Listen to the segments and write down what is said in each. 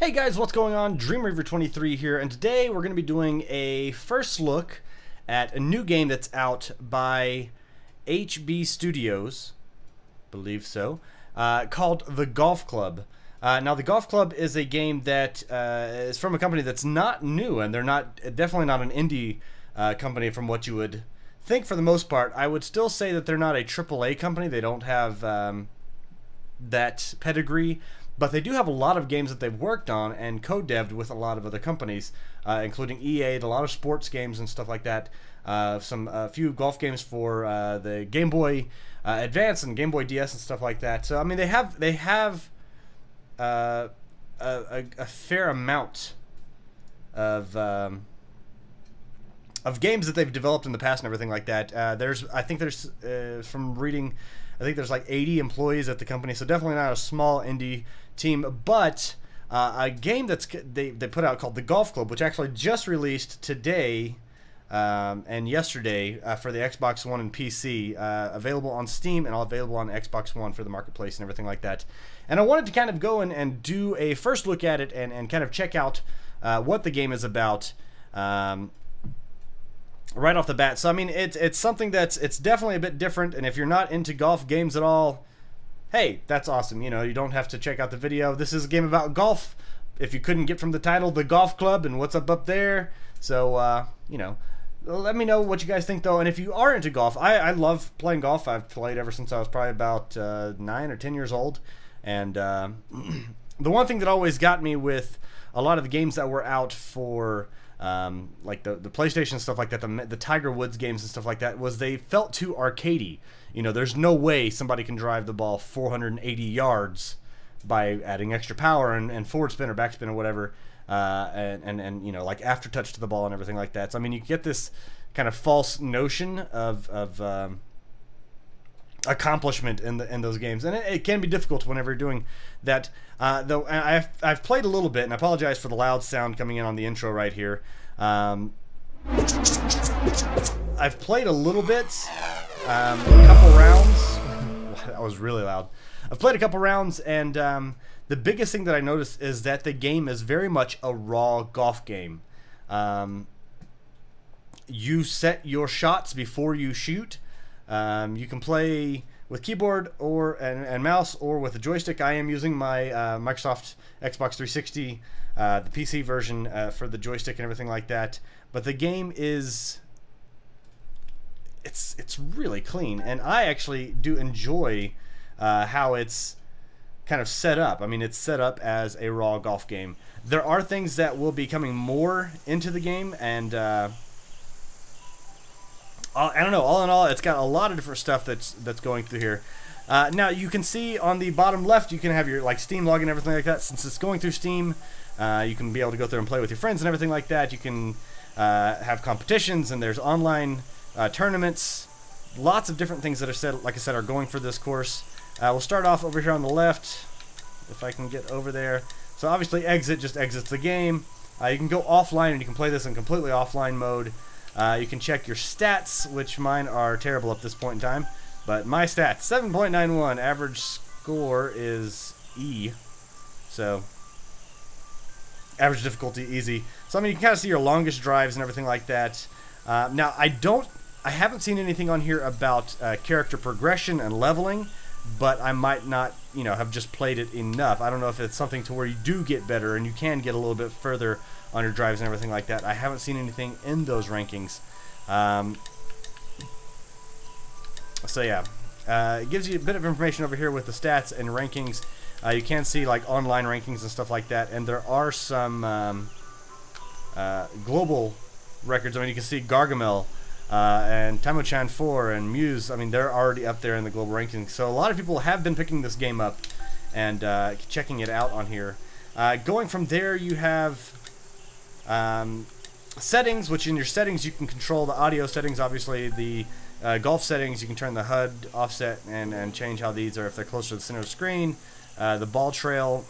Hey guys, what's going on? Dreamreaver23 here, and today we're going to be doing a first look at a new game that's out by HB Studios, believe so, called The Golf Club. Now, The Golf Club is a game that is from a company that's not new, and they're definitely not an indie company from what you would think for the most part. I would still say that they're not a AAA company. They don't have that pedigree. But they do have a lot of games that they've worked on and co-devved with a lot of other companies, including EA, a lot of sports games and stuff like that. A few golf games for the Game Boy Advance and Game Boy DS and stuff like that. So I mean, they have a fair amount of games that they've developed in the past and everything like that. I think there's from reading, I think there's like 80 employees at the company, so definitely not a small indie team, but a game they put out called The Golf Club, which actually just released today and yesterday for the Xbox One and PC, available on Steam and available on Xbox One for the marketplace and everything like that. And I wanted to kind of go in and do a first look at it and kind of check out what the game is about right off the bat. So I mean, it's something it's definitely a bit different, and if you're not into golf games at all, hey, that's awesome. You know, you don't have to check out the video. This is a game about golf. If you couldn't get from the title, The Golf Club, and what's up there. So, you know, let me know what you guys think, though. And if you are into golf, I love playing golf. I've played ever since I was probably about 9 or 10 years old. And the one thing that always got me with a lot of the games that were out for like the PlayStation and stuff like that, the Tiger Woods games and stuff like that, was they felt too arcadey. You know, there's no way somebody can drive the ball 480 yards by adding extra power and forward spin or backspin or whatever, and you know, like after touch to the ball and everything like that. So I mean, you get this kind of false notion of accomplishment in those games, and it can be difficult whenever you're doing that. Though I've played a little bit, and I apologize for the loud sound coming in on the intro right here. I've played a little bit, a couple rounds. That was really loud. I've played a couple rounds, and the biggest thing that I noticed is that the game is very much a raw golf game. You set your shots before you shoot. You can play with keyboard and mouse, or with a joystick. I am using my Microsoft Xbox 360, the PC version, for the joystick and everything like that. But the game is it's really clean, and I actually do enjoy how it's kind of set up. I mean, it's set up as a raw golf game. There are things that will be coming more into the game, and I don't know. All in all, it's got a lot of different stuff that's going through here. Now you can see on the bottom left, you can have your like Steam log and everything like that. Since it's going through Steam, you can be able to go through and play with your friends and everything like that. You can have competitions, and there's online tournaments. Lots of different things that are said, like I said, are going for this course. We'll start off over here on the left, if I can get over there. So obviously, exit just exits the game. You can go offline, and you can play this in completely offline mode. You can check your stats, which mine are terrible at this point in time. But my stats, 7.91. Average score is E. So, average difficulty, easy. So, I mean, you can kind of see your longest drives and everything like that. Now, I haven't seen anything on here about character progression and leveling, but I might not, you know, have just played it enough. I don't know if it's something to where you do get better and you can get a little bit further on your drives and everything like that. I haven't seen anything in those rankings. So yeah, it gives you a bit of information over here with the stats and rankings. You can see like online rankings and stuff like that, and there are some global records. I mean, you can see Gargamel and Tamo-chan 4 and Muse. I mean, they're already up there in the global rankings. So a lot of people have been picking this game up and checking it out on here. Going from there, you have settings, which in your settings you can control the audio settings. Obviously, the golf settings, you can turn the HUD offset and change how these are if they're closer to the center of the screen. The ball trail,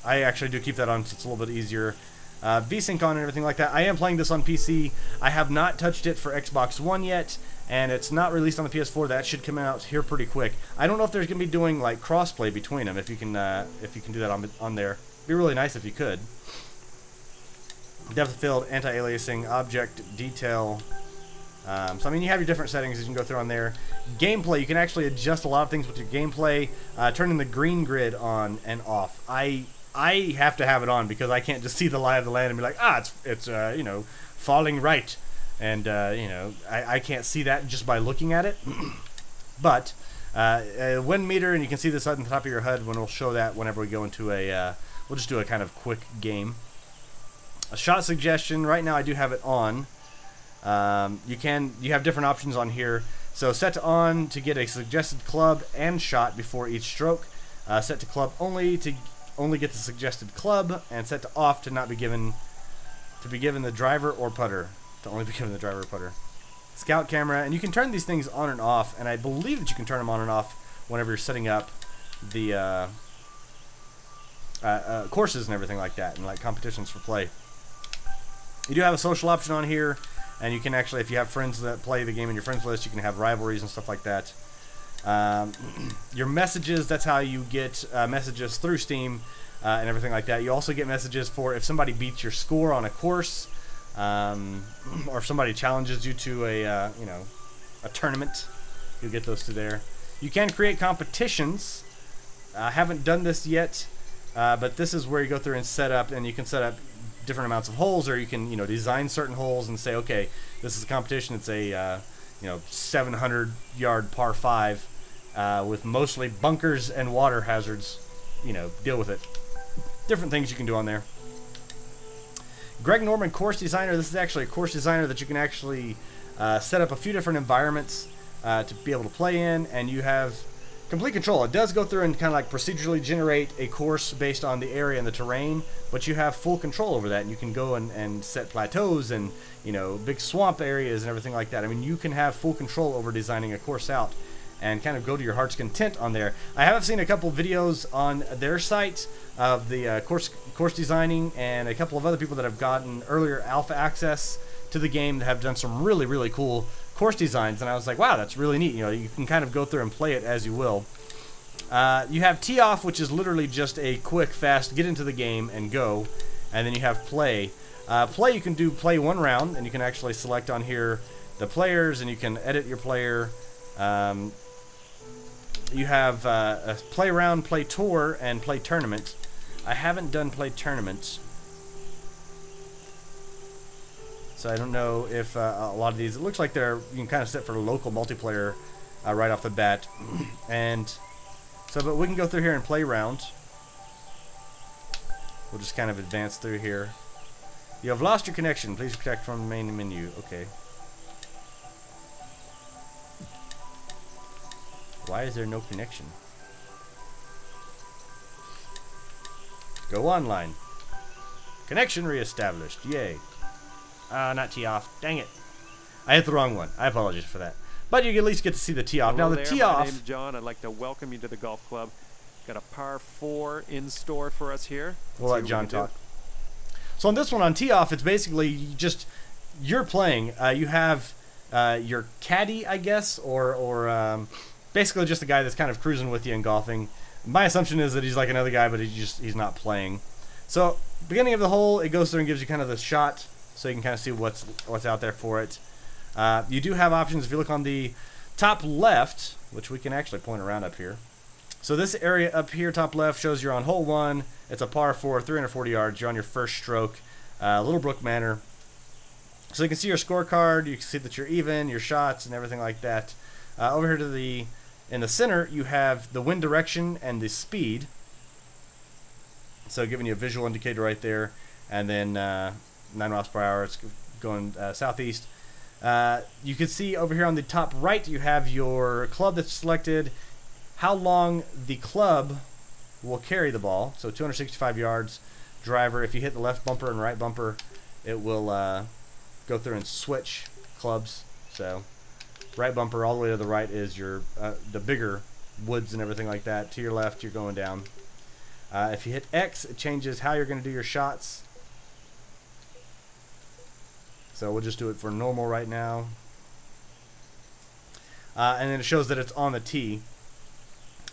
I actually do keep that on, so it's a little bit easier. VSync on and everything like that. I am playing this on PC. I have not touched it for Xbox One yet, and it's not released on the PS4. That should come out here pretty quick. I don't know if there's gonna be doing like crossplay between them. If you can do that on there, it'd be really nice if you could. Depth of field, anti-aliasing, object detail. So I mean, you have your different settings you can go through on there. Gameplay, you can actually adjust a lot of things with your gameplay. Turning the green grid on and off. I have to have it on because I can't just see the lie of the land and be like, it's you know, falling right, and you know, I can't see that just by looking at it. But a wind meter, and you can see this on the top of your HUD when we'll show that whenever we go into a. We'll just do a kind of quick game. A shot suggestion. Right now, I do have it on. You have different options on here. So set to on to get a suggested club and shot before each stroke. Set to club only to only get the suggested club, and set to off to not be given the driver or putter. To only be given the driver or putter. Scout camera, and you can turn these things on and off, and I believe that you can turn them on and off whenever you're setting up the courses and everything like that, and like competitions for play. You do have a social option on here. And you can actually, if you have friends that play the game in your friends list, you can have rivalries and stuff like that. Your messages, that's how you get messages through Steam and everything like that. You also get messages for if somebody beats your score on a course, or if somebody challenges you to a you know, a tournament. You'll get those through there. You can create competitions. I haven't done this yet, but this is where you go through and set up, and you can set up different amounts of holes, or you can, you know, design certain holes and say, okay, this is a competition. It's a you know, 700-yard par 5 with mostly bunkers and water hazards. You know, deal with it. Different things you can do on there. Greg Norman, course designer. This is actually a course designer that you can actually set up a few different environments to be able to play in, and you have complete control. It does go through and kind of like procedurally generate a course based on the area and the terrain, but you have full control over that, and you can go and set plateaus and, you know, big swamp areas and everything like that. I mean, you can have full control over designing a course out and kind of go to your heart's content on there. I have seen a couple videos on their site of the course designing, and a couple of other people that have gotten earlier alpha access to the game that have done some really, really cool course designs, and I was like, wow, that's really neat. You know, you can kind of go through and play it as you will. You have tee off, which is literally just a quick, fast get into the game and go, and then you have play. Play, you can do play one round, and you can actually select on here the players, and you can edit your player. You have a play round, play tour, and play tournament. I haven't done play tournaments, so I don't know if a lot of these, it looks like they're, you can kind of set for local multiplayer right off the bat. And so, but we can go through here and play round. We'll just kind of advance through here. You have lost your connection. Please connect from the main menu. Okay. Why is there no connection? Go online. Connection reestablished. Yay. Not tee off. Dang it. I hit the wrong one. I apologize for that. But you can at least get to see the tee off. Hello now the tee off. My name's John. I'd like to welcome you to the golf club. Got a par 4 in store for us here. We'll let John talk. So on this one, on tee off, it's basically just you're playing. You have your caddy, I guess, or basically just a guy that's kind of cruising with you in golfing. My assumption is that he's like another guy, but he's not playing. So beginning of the hole, it goes through and gives you kind of the shot, so you can kind of see what's out there for it. You do have options if you look on the top left, which we can actually point around up here. So this area up here, top left, shows you're on hole 1. It's a par 4, 340 yards. You're on your first stroke, Little Brook Manor. So you can see your scorecard. You can see that you're even, your shots, and everything like that. Over here to in the center, you have the wind direction and the speed. So giving you a visual indicator right there, and then 9 miles per hour. It's going southeast. You can see over here on the top right, you have your club that's selected, how long the club will carry the ball. So 265 yards. Driver, if you hit the left bumper and right bumper, it will go through and switch clubs. So right bumper all the way to the right is your the bigger woods and everything like that. To your left, you're going down. If you hit X, it changes how you're going to do your shots. So we'll just do it for normal right now. and then it shows that it's on the tee.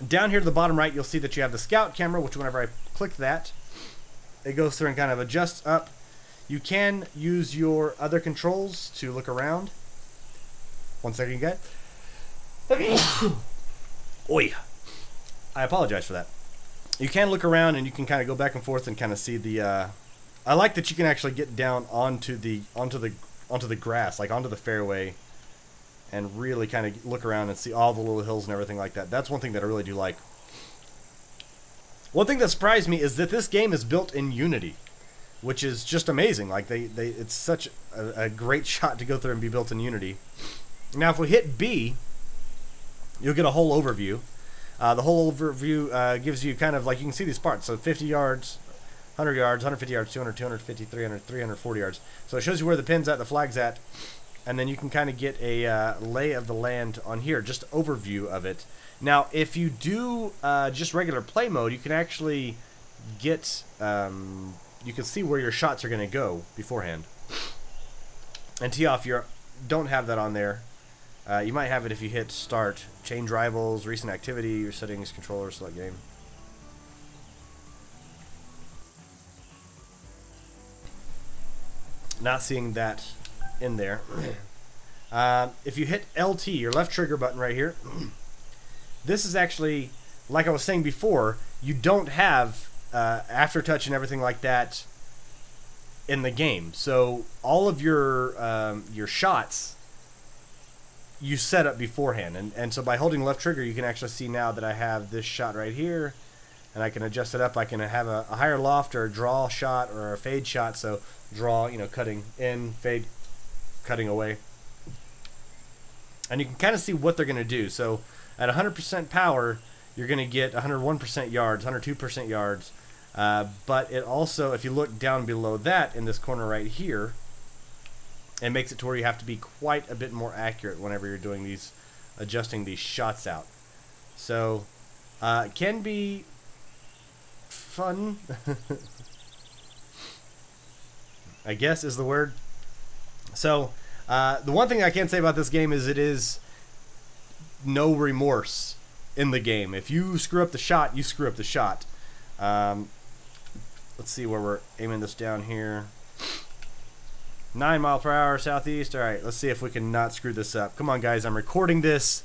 Down here to the bottom right, you'll see that you have the scout camera, which whenever I click that, it goes through and kind of adjusts up. You can use your other controls to look around. 1 second, guys. Oi. I apologize for that. You can look around and you can kind of go back and forth and kind of see the. I like that you can actually get down onto the grass, like onto the fairway, and really kind of look around and see all the little hills and everything like that. That's one thing that I really do like. One thing that surprised me is that this game is built in Unity, which is just amazing. Like it's such a great shot to go through and be built in Unity. Now, if we hit B, you'll get a whole overview. The whole overview gives you kind of like, you can see these parts. So 50 yards, 100 yards, 150 yards, 200, 250, 300, 340 yards. So it shows you where the pin's at, the flag's at, and then you can kind of get a lay of the land on here, just overview of it. Now, if you do just regular play mode, you can actually get, you can see where your shots are going to go beforehand. And tee off, you don't have that on there. You might have it if you hit start. Change rivals, recent activity, your settings, controller, select game. Not seeing that in there. If you hit LT, your left trigger button right here, this is actually, like I was saying before, you don't have aftertouch and everything like that in the game. So all of your shots you set up beforehand, and so by holding left trigger, you can actually see now that I have this shot right here, and I can adjust it up. I can have a higher loft or a draw shot or a fade shot. So draw, you know, cutting in, fade, cutting away, and you can kind of see what they're going to do. So at 100% power, you're going to get 101% yards, 102% yards. But it also, if you look down below that in this corner right here, it makes it to where you have to be quite a bit more accurate whenever you're doing these, adjusting these shots out. So it can be fun, I guess is the word. So the one thing I can say about this game is it is no remorse in the game. If you screw up the shot, you screw up the shot. Let's see where we're aiming this down here. 9 miles per hour southeast. All right, let's see if we can not screw this up. Come on, guys. I'm recording this,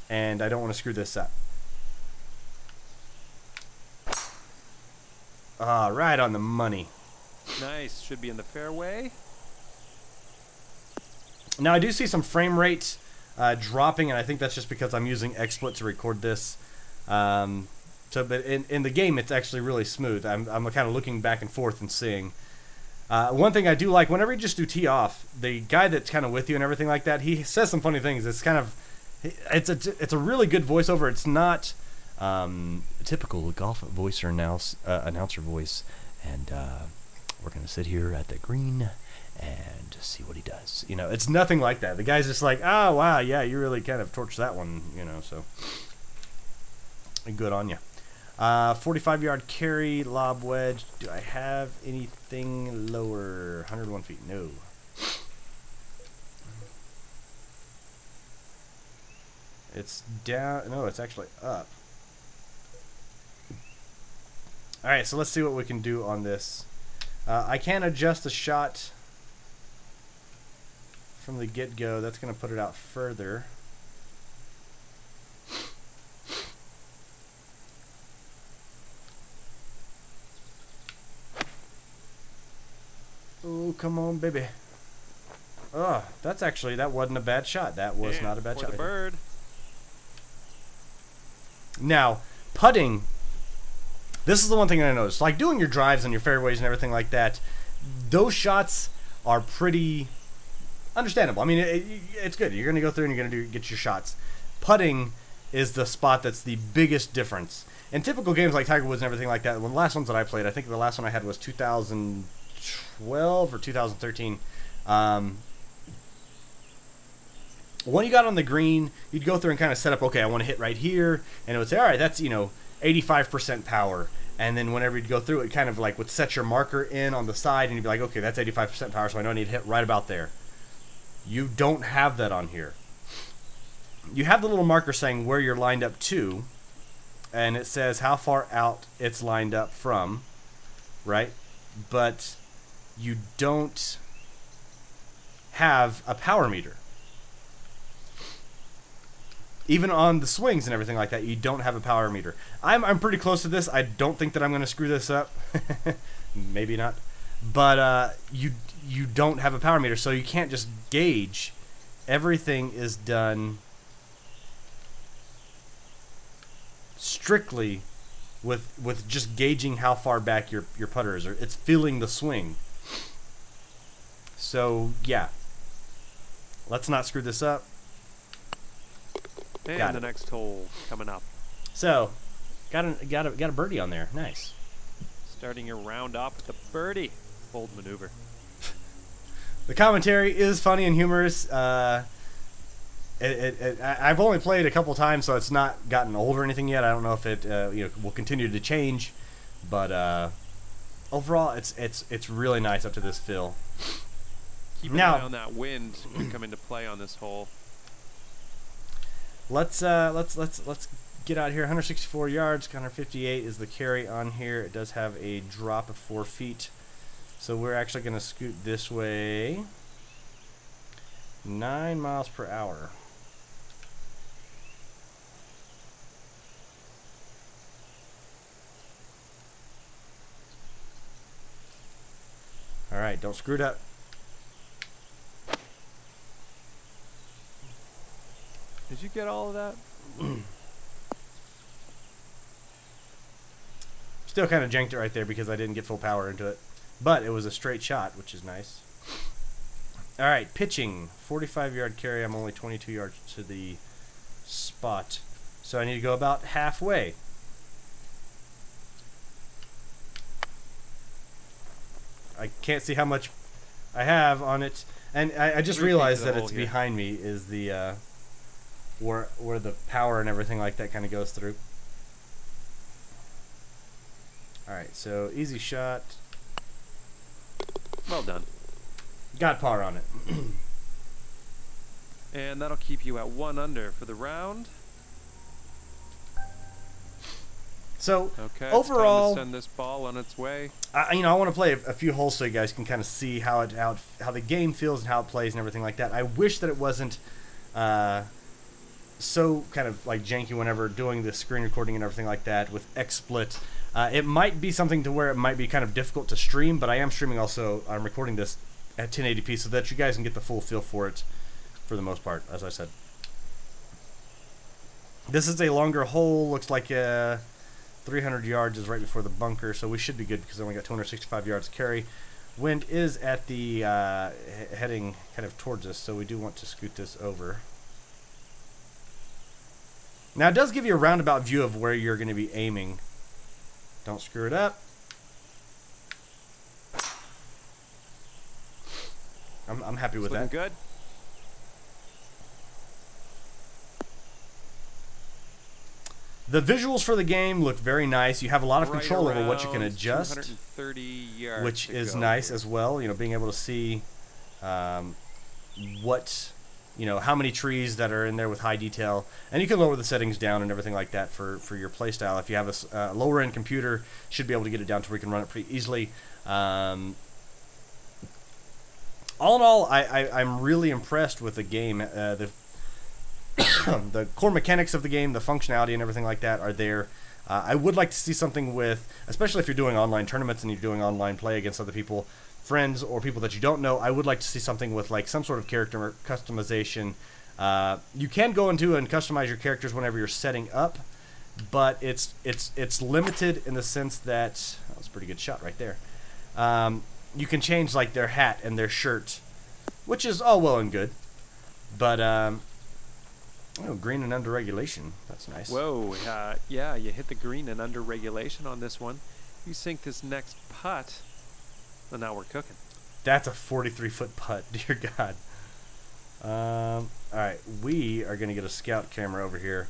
and I don't want to screw this up. Ah, right on the money. Nice. Should be in the fairway. Now, I do see some frame rate dropping, and I think that's just because I'm using XSplit to record this. But in the game, it's actually really smooth. I'm kind of looking back and forth and seeing. One thing I do like, whenever you just do tee off, the guy that's kind of with you and everything like that, he says some funny things. It's kind of, it's a really good voiceover. It's not typical golf announcer voice, and we're gonna sit here at the green and see what he does. You know, it's nothing like that. The guy's just like, oh wow, yeah, you really kind of torched that one. You know, so good on you. 45-yard carry, lob wedge. Do I have anything lower? 101 feet. No. It's down. No, it's actually up. All right, so let's see what we can do on this. I can adjust the shot from the get-go. That's going to put it out further. Oh, come on, baby. Oh, that wasn't a bad shot. That was not a bad shot. For the bird. Now, putting, this is the one thing I noticed. Like doing your drives and your fairways and everything like that, those shots are pretty understandable. I mean, it's good. You're going to go through and you're going to get your shots. Putting is the spot that's the biggest difference. In typical games like Tiger Woods and everything like that, the last ones that I played, I think the last one I had was 2012 or 2013. When you got on the green, you'd go through and kind of set up, okay, I want to hit right here, and it would say, all right, that's, 85% power. And then whenever you'd go through, it kind of like would set your marker in on the side, and you'd be like, okay, that's 85% power, so I know I need to hit right about there. You don't have that on here. you have the little marker saying where you're lined up to, and it says how far out it's lined up from, right? But you don't have a power meter. Even on the swings and everything like that, you don't have a power meter. I'm pretty close to this. I don't think that I'm going to screw this up. Maybe not. But you don't have a power meter, so you can't just gauge. Everything is done strictly with just gauging how far back your putter is, or it's feeling the swing. So yeah, let's not screw this up. And the next hole coming up. So got a birdie on there. Nice. Starting your round off with the birdie. Bold maneuver. The commentary is funny and humorous. I've only played a couple times, so it's not gotten old or anything yet. I don't know if it will continue to change, but overall, it's really nice up to this fill. Keep an eye on that wind could come into play on this hole. Let's get out here. 164 yards, 158 is the carry on here. It does have a drop of 4 feet, so we're actually going to scoot this way. 9 miles per hour. All right, don't screw it up. Did you get all of that? Still kind of janked it right there because I didn't get full power into it. But it was a straight shot, which is nice. All right, pitching. 45-yard carry. I'm only 22 yards to the spot. So I need to go about halfway. I can't see how much I have on it. And I just realized that it's behind me is the... where the power and everything like that kind of goes through. Alright, so easy shot. Well done. Got par on it. And that'll keep you at 1 under for the round. So okay, overall, it's time to send this ball on its way. I want to play a few holes so you guys can kind of see how the game feels and how it plays and everything like that. I wish that it wasn't so kind of like janky whenever doing the screen recording and everything like that with XSplit. It might be something to where it might be kind of difficult to stream, but I am streaming also. I'm recording this at 1080p so that you guys can get the full feel for it for the most part, as I said. This is a longer hole. Looks like 300 yards is right before the bunker, so we should be good because I only got 265 yards to carry. Wind is at the heading kind of towards us, so we do want to scoot this over. Now, it does give you a roundabout view of where you're going to be aiming. Don't screw it up. I'm happy with that. Good. The visuals for the game look very nice. You have a lot of control over what you can adjust, 230 yards which is nice as well. You know, being able to see what, you know, how many trees that are in there with high detail, and you can lower the settings down and everything like that for your play style. If you have a lower end computer, you should be able to get it down to where you can run it pretty easily. All in all, I'm really impressed with the game. The core mechanics of the game, the functionality and everything like that are there. I would like to see something with, especially if you're doing online tournaments and you're doing online play against other people, friends or people that you don't know, I would like to see something with like some sort of character customization. You can go into and customize your characters whenever you're setting up, but it's limited in the sense that that was a pretty good shot right there. You can change like their hat and their shirt, which is all well and good, but oh, green and under regulation. That's nice. Whoa, yeah, you hit the green and under regulation on this one. You sink this next putt, and now we're cooking. That's a 43-foot putt, dear God. All right, we are going to get a scout camera over here.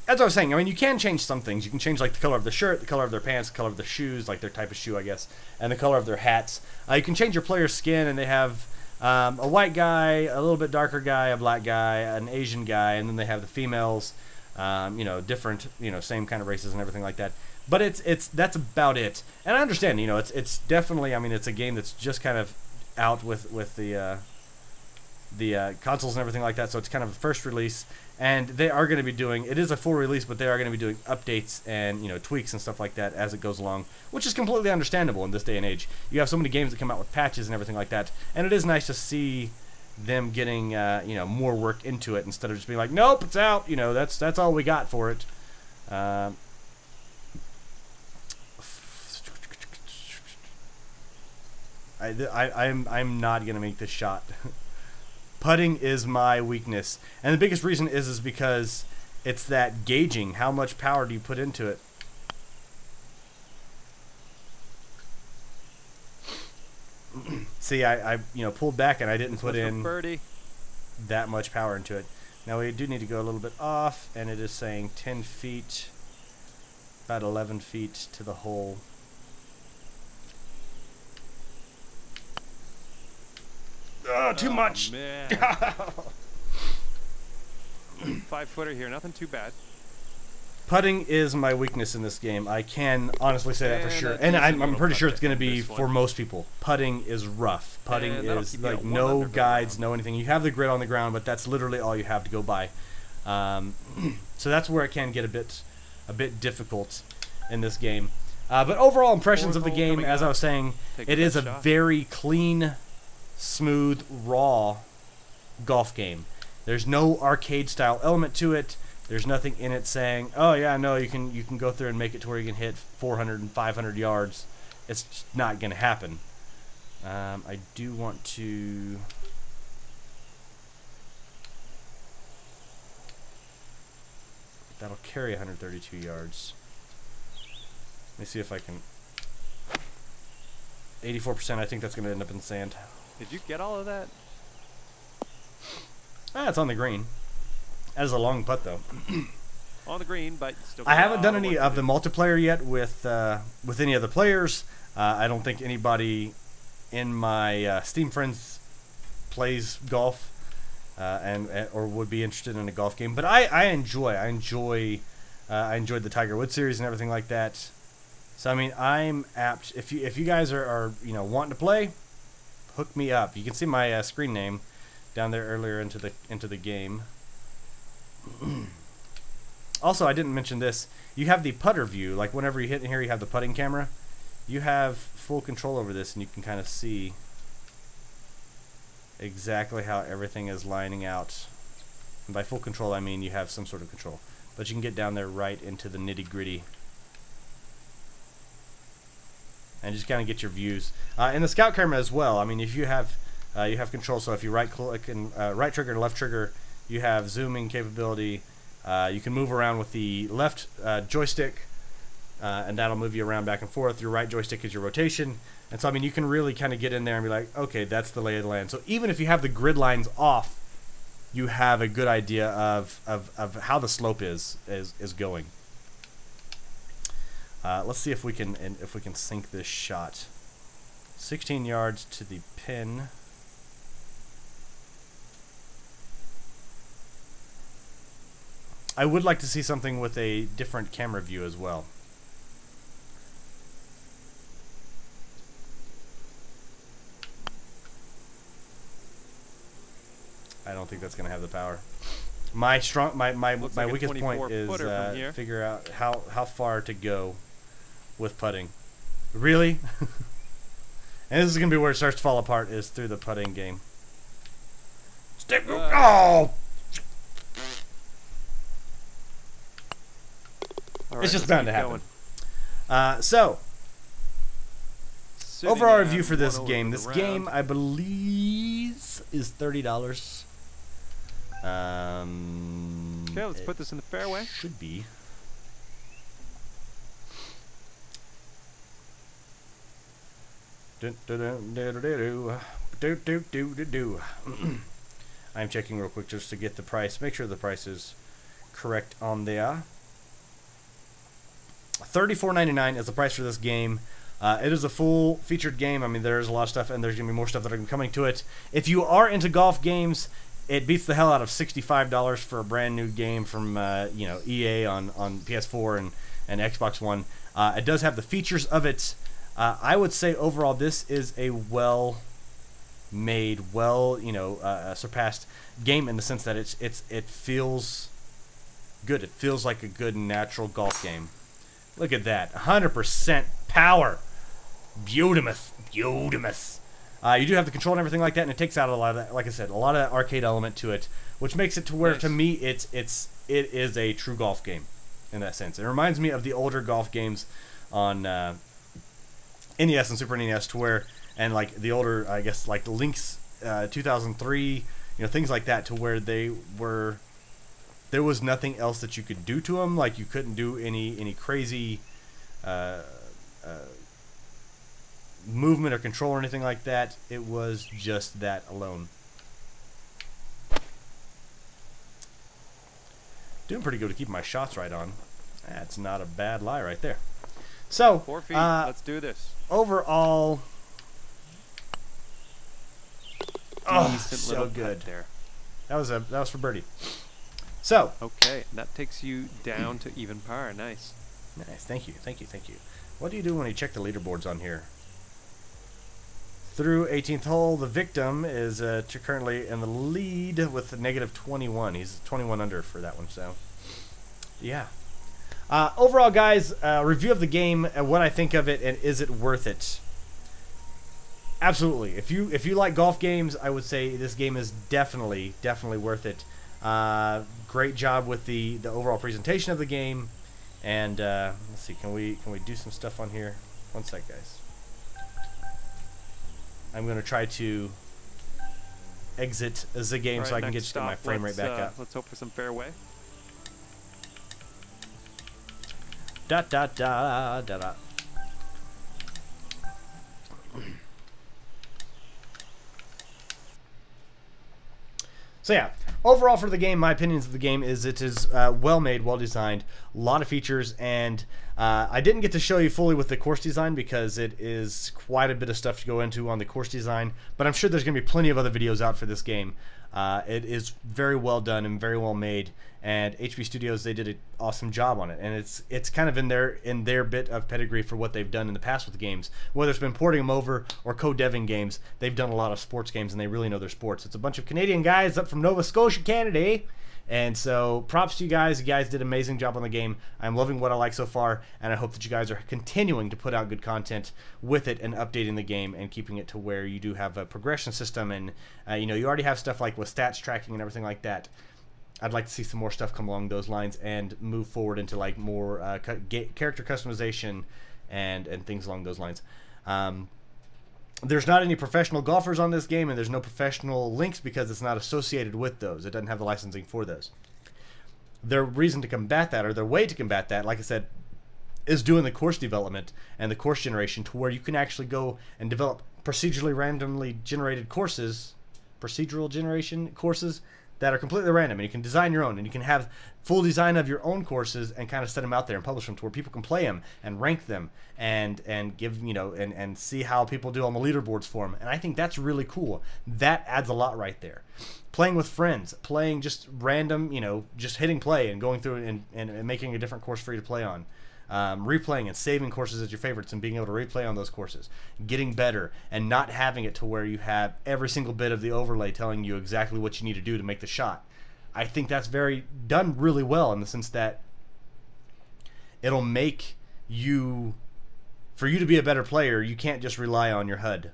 As I was saying, I mean, you can change some things. You can change like the color of the shirt, the color of their pants, the color of their shoes, like their type of shoe, I guess, and the color of their hats. You can change your player's skin, and they have A white guy, a little bit darker guy, a black guy, an Asian guy, and then they have the females. You know, different, you know, same kind of races and everything like that. But that's about it. And I understand, you know, it's definitely, I mean, it's a game that's just kind of out with the consoles and everything like that. So it's kind of a first release, and they are going to be doing, it is a full release, but they are going to be doing updates and, you know, tweaks and stuff like that as it goes along, which is completely understandable in this day and age. You have so many games that come out with patches and everything like that, and it is nice to see them getting you know, more work into it instead of just being like, nope, it's out. You know, that's all we got for it. I'm not gonna make this shot. Putting is my weakness, and the biggest reason is because it's that gauging. How much power do you put into it? See, I you know, pulled back and I didn't put in that much power into it. Now we do need to go a little bit off, and it is saying 10 feet, about 11 feet to the hole. Oh, too much. Man. 5-footer here, nothing too bad. Putting is my weakness in this game. I can honestly say that for sure. And I'm pretty sure it's going to be for most people. Putting is rough. Putting is like no guides, no anything. You have the grid on the ground, but that's literally all you have to go by. So that's where it can get a bit difficult in this game. But overall impressions of the game, as I was saying, it is a very clean, smooth, raw golf game. There's no arcade style element to it. There's nothing in it saying, oh yeah, no, you can go through and make it to where you can hit 400 and 500 yards. It's just not going to happen. I do want to... That'll carry 132 yards. Let me see if I can... 84%, I think that's going to end up in sand. Did you get all of that? Ah, it's on the green. That is a long putt, though. On the green, but still. I haven't done any of the multiplayer yet with any other players. I don't think anybody in my Steam friends plays golf or would be interested in a golf game. But I enjoyed the Tiger Woods series and everything like that. So I mean, I'm apt. If you guys are you know, wanting to play, hook me up. You can see my screen name down there earlier into the game. Also, I didn't mention this. You have the putter view. Like whenever you hit in here, you have the putting camera. You have full control over this, and you can kind of see exactly how everything is lining out. And by full control, I mean you have some sort of control. But you can get down there right into the nitty-gritty and just kind of get your views. And the scout camera as well. I mean, if you have control, so if you right-click and right trigger and left trigger, you have zooming capability. You can move around with the left joystick, and that'll move you around back and forth. Your right joystick is your rotation. And so, I mean, you can really kind of get in there and be like, okay, that's the lay of the land. So even if you have the grid lines off, you have a good idea of how the slope is going. Let's see if we can sink this shot. 16 yards to the pin. I would like to see something with a different camera view as well. I don't think that's going to have the power. My weakest point is figure out how far to go with putting. Really? And this is going to be where it starts to fall apart, is through the putting game. Oh! Right, it's just bound to happen. So, overall review for this game. This game, I believe, is $30. Okay, let's put this in the fairway. Should be. I'm checking real quick just to get the price. Make sure the price is correct on there. $34.99 is the price for this game. It is a full featured game. I mean, there's a lot of stuff, and there's going to be more stuff that are coming to it. If you are into golf games, it beats the hell out of $65 for a brand new game from EA on PS4 and Xbox One. It does have the features of it. I would say overall this is a well-made, surpassed game in the sense that it feels good. It feels like a good natural golf game. Look at that, 100% power. Beautimous. You do have the control and everything like that, and it takes out a lot of that. Like I said, a lot of that arcade element to it, which makes it to where, to me, it is a true golf game in that sense. It reminds me of the older golf games on NES and Super NES, to where, and like the older, I guess, like the Link's 2003, things like that, to where there was nothing else that you could do to them. Like you couldn't do any crazy movement or control or anything like that. It was just that alone. Doing pretty good to keep my shots right on. That's not a bad lie right there. So 4 feet. Let's do this. Overall, so good. There. That was for birdie. So okay, that takes you down to even par. Nice. Thank you. What do you do when you check the leaderboards on here? Through 18th hole, the victim is currently in the lead with a negative 21. He's 21 under for that one. So yeah. Overall, guys, review of the game, what I think of it, and is it worth it? Absolutely. If you like golf games, I would say this game is definitely worth it. Great job with the overall presentation of the game, and let's see, can we do some stuff on here? One sec, guys. I'm gonna try to exit the game so I can get my frame rate back up. Let's hope for some fairway. Dot dot dot dot dot. So yeah, overall for the game, my opinions of the game is it is well made, well designed, a lot of features, and I didn't get to show you fully with the course design because it is quite a bit of stuff to go into on the course design, but I'm sure there's going to be plenty of other videos out for this game. It is very well done and very well made, and HB Studios, they did an awesome job on it, and it's kind of in their bit of pedigree for what they've done in the past with games. Whether it's been porting them over or co-deving games, they've done a lot of sports games, and they really know their sports. It's a bunch of Canadian guys up from Nova Scotia, Canada, eh? And so props to you guys. You guys did an amazing job on the game. I'm loving what I like so far, and I hope that you guys are continuing to put out good content with it and updating the game and keeping it to where you do have a progression system, and you already have stuff like with stats tracking and everything like that. I'd like to see some more stuff come along those lines and move forward into like more character customization and things along those lines. There's not any professional golfers on this game, and there's no professional links because it's not associated with those. It doesn't have the licensing for those. Their reason to combat that, or their way to combat that, like I said, is doing the course development and the course generation to where you can actually go and develop procedurally randomly generated courses, procedural generation courses that are completely random, and you can design your own, and you can have full design of your own courses and kind of set them out there and publish them to where people can play them and rank them and give, and see how people do on the leaderboards for them. And I think that's really cool. That adds a lot right there. Playing with friends, playing just random, just hitting play and going through it and making a different course for you to play on. Replaying and saving courses as your favorites and being able to replay on those courses, getting better, and not having it to where you have every single bit of the overlay telling you exactly what you need to do to make the shot. I think that's done really well in the sense that it'll make you, for you to be a better player, you can't just rely on your HUD.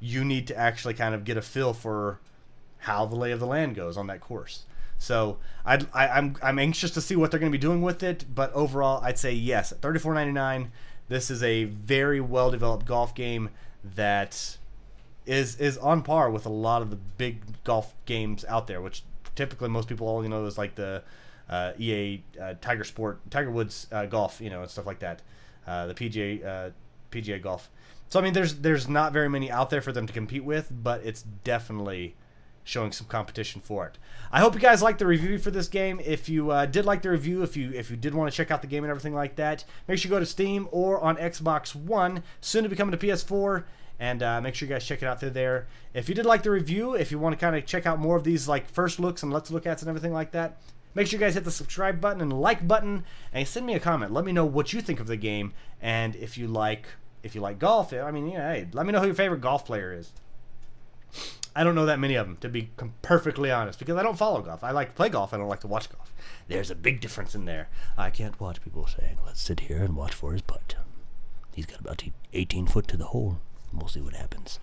You need to actually kind of get a feel for how the lay of the land goes on that course. So I'm anxious to see what they're going to be doing with it, but overall I'd say yes, at $34.99, this is a very well developed golf game that is on par with a lot of the big golf games out there, which typically most people only know is like the EA Tiger Woods golf, and stuff like that, the PGA golf. So I mean, there's not very many out there for them to compete with, but it's definitely showing some competition for it. I hope you guys liked the review for this game. If you did like the review, if you did want to check out the game and everything like that, make sure you go to Steam or on Xbox One, soon to be coming to PS4, and make sure you guys check it out through there. If you did like the review, if you want to kind of check out more of these like first looks and let's look ats and everything like that, make sure you guys hit the subscribe button and like button, and send me a comment. Let me know what you think of the game, and if you like golf. I mean, yeah, hey, let me know who your favorite golf player is. I don't know that many of them, to be perfectly honest, because I don't follow golf. I like to play golf. I don't like to watch golf. There's a big difference in there. I can't watch people saying, let's sit here and watch for his putt. He's got about 18 foot to the hole. We'll see what happens.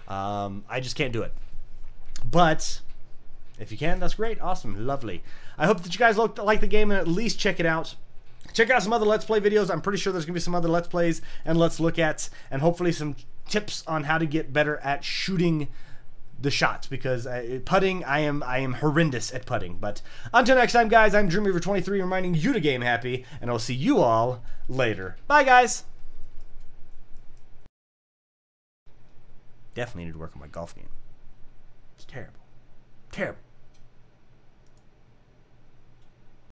I just can't do it. But if you can, that's great. Awesome. Lovely. I hope that you guys like the game and at least check it out. Check out some other Let's Play videos. I'm pretty sure there's going to be some other Let's Plays and Let's Look Ats, and hopefully some tips on how to get better at shooting the shots, because putting, I am horrendous at putting. But until next time, guys, I'm Dreamweaver23 reminding you to game happy, and I'll see you all later. Bye, guys. Definitely need to work on my golf game. It's terrible. Terrible.